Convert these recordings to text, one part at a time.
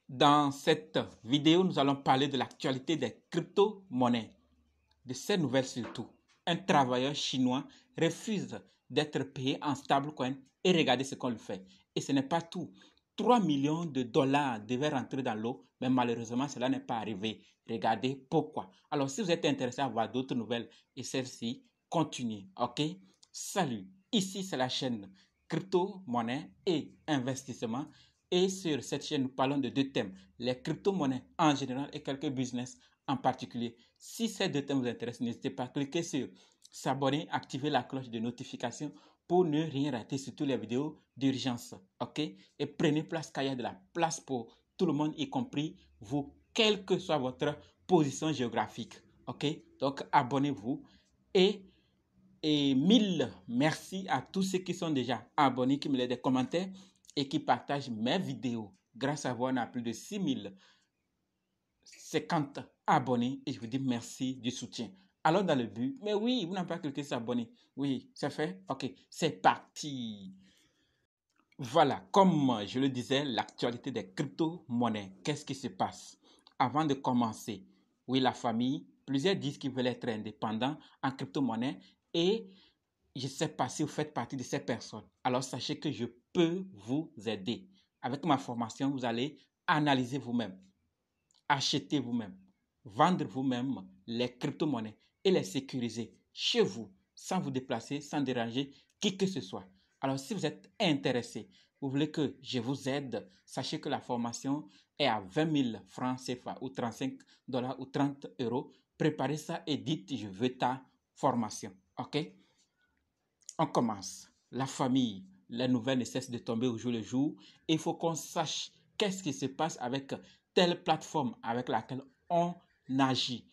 Dans cette vidéo, nous allons parler de l'actualité des crypto-monnaies, de ces nouvelles surtout. Un travailleur chinois refuse d'être payé en stablecoin et regardez ce qu'on lui fait. Et ce n'est pas tout. 3 millions de dollars devaient rentrer dans l'eau, mais malheureusement, cela n'est pas arrivé. Regardez pourquoi. Alors, si vous êtes intéressé à voir d'autres nouvelles et celles-ci, continuez, ok? Salut, ici c'est la chaîne crypto-monnaie et investissement. Et sur cette chaîne, nous parlons de deux thèmes, les crypto-monnaies en général et quelques business en particulier. Si ces deux thèmes vous intéressent, n'hésitez pas à cliquer sur s'abonner, activer la cloche de notification pour ne rien rater, surtout les vidéos d'urgence. Ok? Et prenez place car il y a de la place pour tout le monde, y compris vous, quelle que soit votre position géographique. Ok? Donc abonnez-vous et 1000 merci à tous ceux qui sont déjà abonnés, qui me laissent des commentaires et qui partagent mes vidéos. Grâce à vous, on a plus de 6050 abonnés et je vous dis merci du soutien. Alors dans le but, mais oui, vous n'avez pas cliqué sur abonner. Oui, c'est fait? Ok, c'est parti. Voilà, comme je le disais, l'actualité des crypto-monnaies. Qu'est-ce qui se passe? Avant de commencer, oui, la famille, plusieurs disent qu'ils veulent être indépendants en crypto-monnaie et je ne sais pas si vous faites partie de ces personnes. Alors sachez que je peux vous aider. Avec ma formation, vous allez analyser vous-même, acheter vous-même, vendre vous-même les crypto-monnaies et les sécuriser chez vous, sans vous déplacer, sans déranger qui que ce soit. Alors si vous êtes intéressé, vous voulez que je vous aide, sachez que la formation est à 20 000 francs CFA ou 35 dollars ou 30 euros. Préparez ça et dites je veux ta formation. Ok? On commence. La famille, les nouvelles ne cessent de tomber au jour le jour. Il faut qu'on sache qu'est-ce qui se passe avec telle plateforme avec laquelle on agit.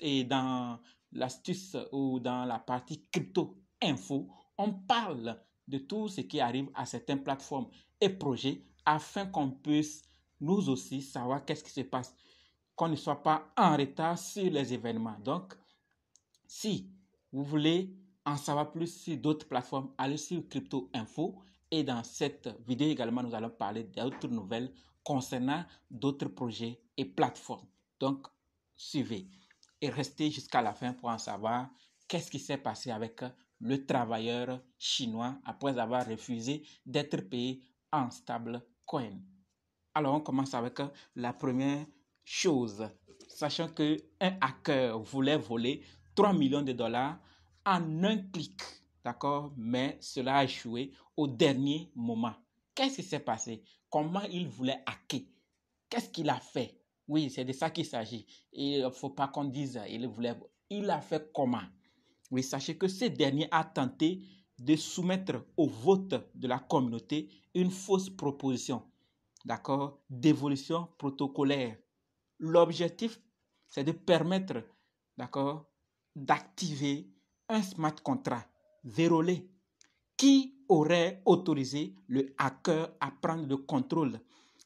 Et dans l'astuce ou dans la partie crypto info, on parle de tout ce qui arrive à certaines plateformes et projets afin qu'on puisse nous aussi savoir qu'est-ce qui se passe, qu'on ne soit pas en retard sur les événements. Donc, si vous voulez en savoir plus sur d'autres plateformes, allez sur Crypto Info. Et dans cette vidéo également, nous allons parler d'autres nouvelles concernant d'autres projets et plateformes. Donc, suivez et restez jusqu'à la fin pour en savoir qu'est-ce qui s'est passé avec le travailleur chinois après avoir refusé d'être payé en stablecoin. Alors, on commence avec la première chose. Sachant qu'un hacker voulait voler 3 millions de dollars en un clic, d'accord? Mais cela a échoué au dernier moment. Qu'est-ce qui s'est passé? Comment il voulait hacker? Qu'est-ce qu'il a fait? Oui, c'est de ça qu'il s'agit. Il ne faut pas qu'on dise il a fait comment? Oui, sachez que ce dernier a tenté de soumettre au vote de la communauté une fausse proposition, d'accord, d'évolution protocolaire. L'objectif, c'est de permettre, d'accord, d'activer un smart contract vérolé qui aurait autorisé le hacker à prendre le contrôle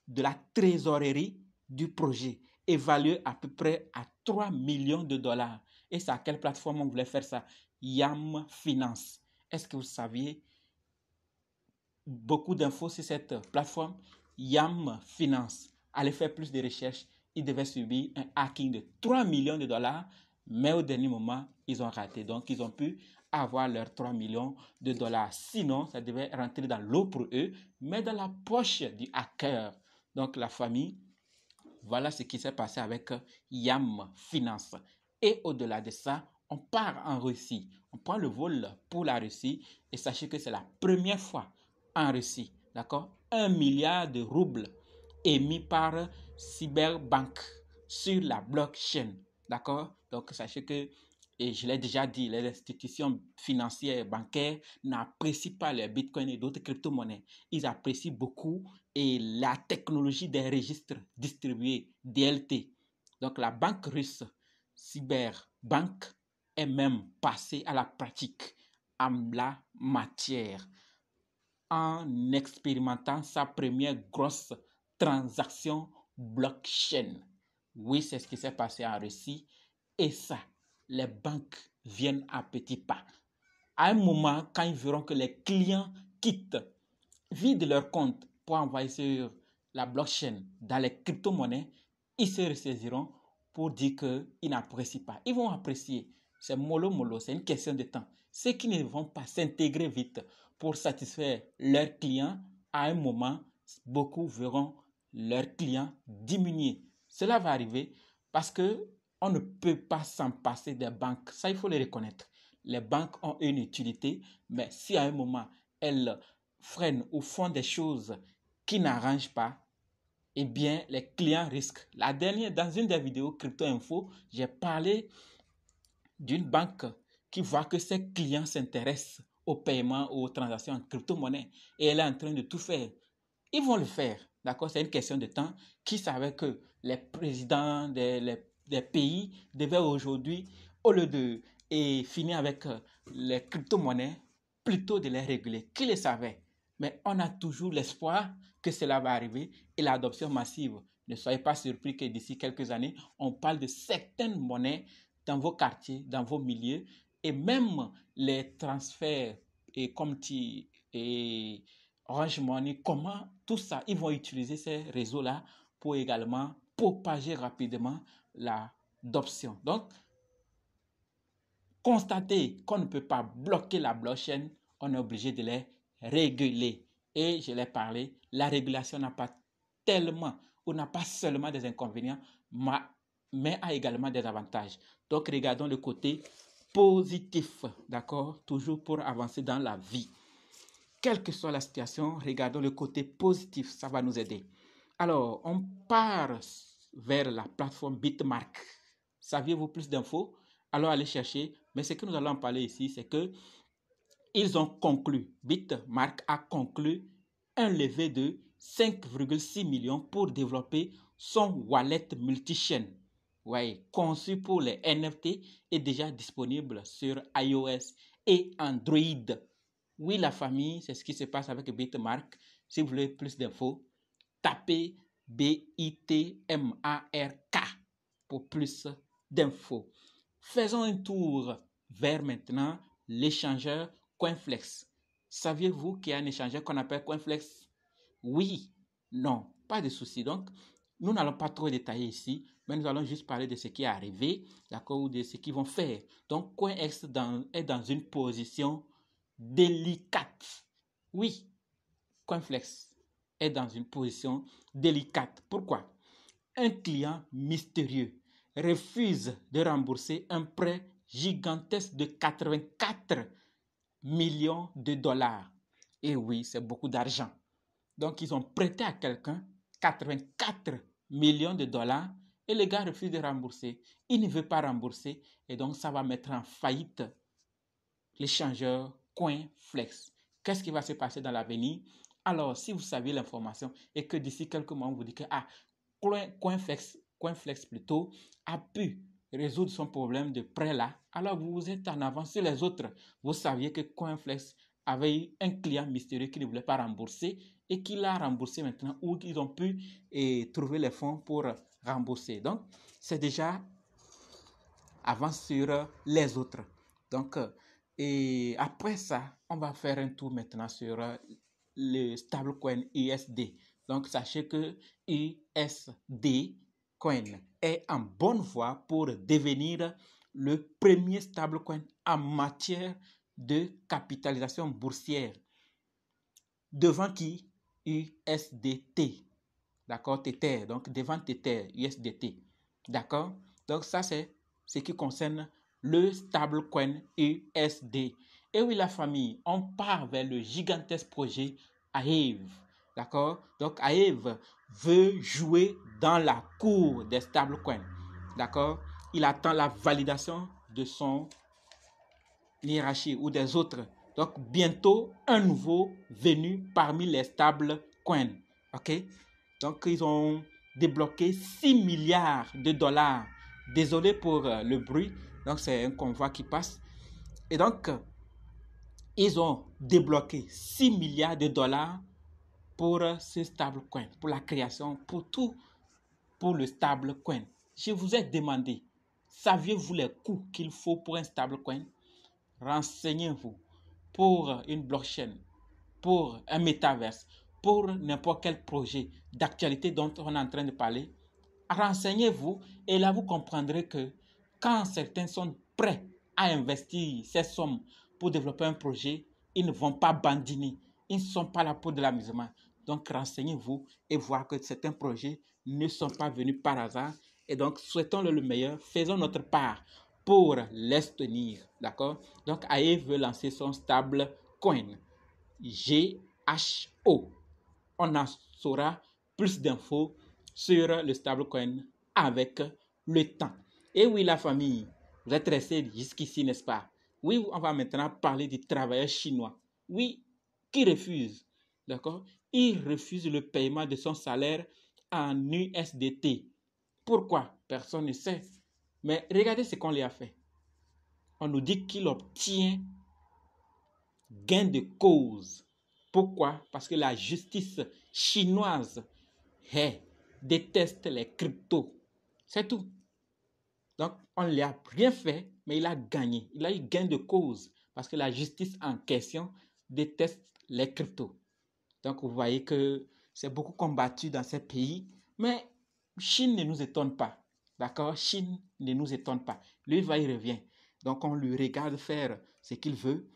de la trésorerie du projet, évalué à peu près à 3 millions de dollars. Et c'est à quelle plateforme on voulait faire ça? Yam Finance. Est-ce que vous saviez beaucoup d'infos sur cette plateforme? Yam Finance. Allez faire plus de recherches. Ils devaient subir un hacking de 3 millions de dollars, mais au dernier moment, ils ont raté. Donc, ils ont pu avoir leurs 3 millions de dollars. Sinon, ça devait rentrer dans l'eau pour eux, mais dans la poche du hacker. Donc, la famille, voilà ce qui s'est passé avec Yam Finance. Et au-delà de ça, on part en Russie. On prend le vol pour la Russie et sachez que c'est la première fois en Russie, d'accord? 1 milliard de roubles émis par Cyberbank sur la blockchain, d'accord? Donc sachez que, et je l'ai déjà dit, les institutions financières et bancaires n'apprécient pas les bitcoins et d'autres crypto-monnaies. Ils apprécient beaucoup et la technologie des registres distribués, DLT. Donc la banque russe Cyberbank est même passée à la pratique en la matière en expérimentant sa première grosse transaction blockchain. Oui, c'est ce qui s'est passé en Russie. Et ça, les banques viennent à petits pas. À un moment, quand ils verront que les clients quittent, vident leur compte pour envoyer sur la blockchain dans les crypto-monnaies, ils se ressaisiront pour dire qu'ils n'apprécient pas. Ils vont apprécier. C'est mollo, c'est une question de temps. Ceux qui ne vont pas s'intégrer vite pour satisfaire leurs clients, à un moment, beaucoup verront leurs clients diminuer. Cela va arriver parce qu'on ne peut pas s'en passer des banques. Ça, il faut le reconnaître. Les banques ont une utilité, mais si à un moment, elles freinent ou font des choses qui n'arrangent pas, eh bien, les clients risquent. Dans une des vidéos Crypto Info, j'ai parlé d'une banque qui voit que ses clients s'intéressent au paiement ou aux transactions en crypto-monnaie et elle est en train de tout faire. Ils vont le faire, d'accord? C'est une question de temps. Qui savait que les présidents des pays devaient aujourd'hui, au lieu de finir avec les crypto-monnaies, plutôt de les réguler? Qui le savait? Mais on a toujours l'espoir que cela va arriver et l'adoption massive. Ne soyez pas surpris que d'ici quelques années, on parle de certaines monnaies dans vos quartiers, dans vos milieux et même les transferts et comme et Orange Money, comment tout ça, ils vont utiliser ces réseaux-là pour également propager rapidement l'adoption. Donc, constater qu'on ne peut pas bloquer la blockchain, on est obligé de les réguler. Et je l'ai parlé, la régulation n'a pas tellement ou n'a pas seulement des inconvénients, mais a également des avantages. Donc, regardons le côté positif, d'accord? Toujours pour avancer dans la vie. Quelle que soit la situation, regardons le côté positif, ça va nous aider. Alors, on part vers la plateforme Bitmark. Saviez-vous plus d'infos? Alors, allez chercher. Mais ce que nous allons parler ici, c'est que ils ont conclu, Bitmark a conclu un levé de 5,6 millions pour développer son wallet multi-chain. Ouais, conçu pour les NFT et déjà disponible sur iOS et Android. Oui, la famille, c'est ce qui se passe avec Bitmark. Si vous voulez plus d'infos, tapez BITMARK pour plus d'infos. Faisons un tour vers maintenant l'échangeur Coinflex. Saviez-vous qu'il y a un échangeur qu'on appelle Coinflex? Oui, non, pas de souci. Donc, nous n'allons pas trop détailler ici, mais nous allons juste parler de ce qui est arrivé, d'accord, ou de ce qu'ils vont faire. Donc, Coinflex est dans une position délicate. Oui, Coinflex est dans une position délicate. Pourquoi? Un client mystérieux refuse de rembourser un prêt gigantesque de 84 millions de dollars. Et oui, c'est beaucoup d'argent. Donc, ils ont prêté à quelqu'un 84 millions de dollars et le gars refuse de rembourser. Il ne veut pas rembourser et donc ça va mettre en faillite l'échangeur Coinflex. Qu'est-ce qui va se passer dans l'avenir? Alors, si vous saviez l'information et que d'ici quelques mois, on vous dit que Coinflex plutôt, a pu résoudre son problème de prêt là, alors vous êtes en avance sur les autres. Vous saviez que Coinflex avait eu un client mystérieux qui ne voulait pas rembourser et qui l'a remboursé maintenant ou qu'ils ont pu trouver les fonds pour rembourser. Donc, c'est déjà avant sur les autres. Donc, et après ça, on va faire un tour maintenant sur le stablecoin USD. Donc, sachez que USD Coin est en bonne voie pour devenir le premier stablecoin en matière de capitalisation boursière. Devant qui? USDT. D'accord? Tether. Donc, devant Tether, USDT. D'accord? Donc, ça, c'est ce qui concerne le stablecoin USD. Et oui, la famille, on part vers le gigantesque projet Aave. D'accord? Donc, Aave veut jouer dans la cour des stablecoins. D'accord? Il attend la validation de son hiérarchie ou des autres. Donc, bientôt, un nouveau venu parmi les stablecoins. OK? Donc, ils ont débloqué 6 milliards de dollars. Désolé pour le bruit. Donc, c'est un convoi qui passe. Et donc, ils ont débloqué 6 milliards de dollars pour ce stablecoin, pour la création, pour tout, pour le stablecoin. Je vous ai demandé, saviez-vous les coûts qu'il faut pour un stablecoin? Renseignez-vous pour une blockchain, pour un métaverse, pour n'importe quel projet d'actualité dont on est en train de parler, renseignez-vous et là vous comprendrez que quand certains sont prêts à investir ces sommes pour développer un projet, ils ne vont pas bandiner. Ils ne sont pas là pour de l'amusement. Donc renseignez-vous et voir que certains projets ne sont pas venus par hasard. Et donc souhaitons-le le meilleur, faisons notre part pour les tenir. D'accord? Donc AE veut lancer son stable coin. GHO. On en saura plus d'infos sur le stablecoin avec le temps. Et oui, la famille, vous êtes restés jusqu'ici, n'est-ce pas? Oui, on va maintenant parler des travailleurs chinois. Oui, qui refusent, d'accord? Ils refusent le paiement de son salaire en USDT. Pourquoi? Personne ne sait. Mais regardez ce qu'on lui a fait. On nous dit qu'il obtient gain de cause. Pourquoi? Parce que la justice chinoise déteste les cryptos. C'est tout. Donc, on ne lui a rien fait, mais il a gagné. Il a eu gain de cause parce que la justice en question déteste les cryptos. Donc, vous voyez que c'est beaucoup combattu dans ces pays, mais Chine ne nous étonne pas. D'accord? Chine ne nous étonne pas. Lui, il revient. Donc, on lui regarde faire ce qu'il veut,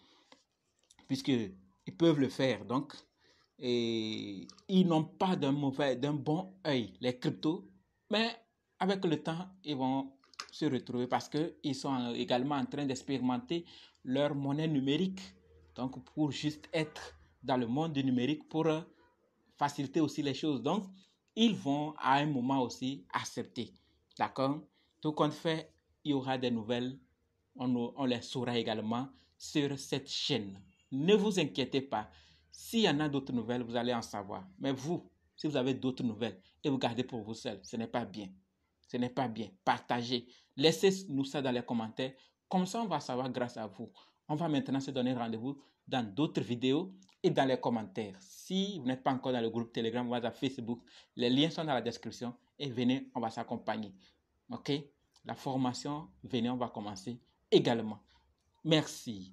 puisqu'ils peuvent le faire. Donc, et ils n'ont pas d'un bon œil les cryptos, mais avec le temps, ils vont se retrouver parce qu'ils sont également en train d'expérimenter leur monnaie numérique. Donc, pour juste être dans le monde du numérique, pour faciliter aussi les choses. Donc, ils vont à un moment aussi accepter. D'accord? Tout compte fait, il y aura des nouvelles. On les saura également sur cette chaîne. Ne vous inquiétez pas. S'il y en a d'autres nouvelles, vous allez en savoir. Mais vous, si vous avez d'autres nouvelles et vous gardez pour vous seul, ce n'est pas bien. Ce n'est pas bien. Partagez. Laissez-nous ça dans les commentaires. Comme ça, on va savoir grâce à vous. On va maintenant se donner rendez-vous dans d'autres vidéos et dans les commentaires. Si vous n'êtes pas encore dans le groupe Telegram, WhatsApp, Facebook, les liens sont dans la description et venez, on va s'accompagner. OK? La formation, venez, on va commencer également. Merci.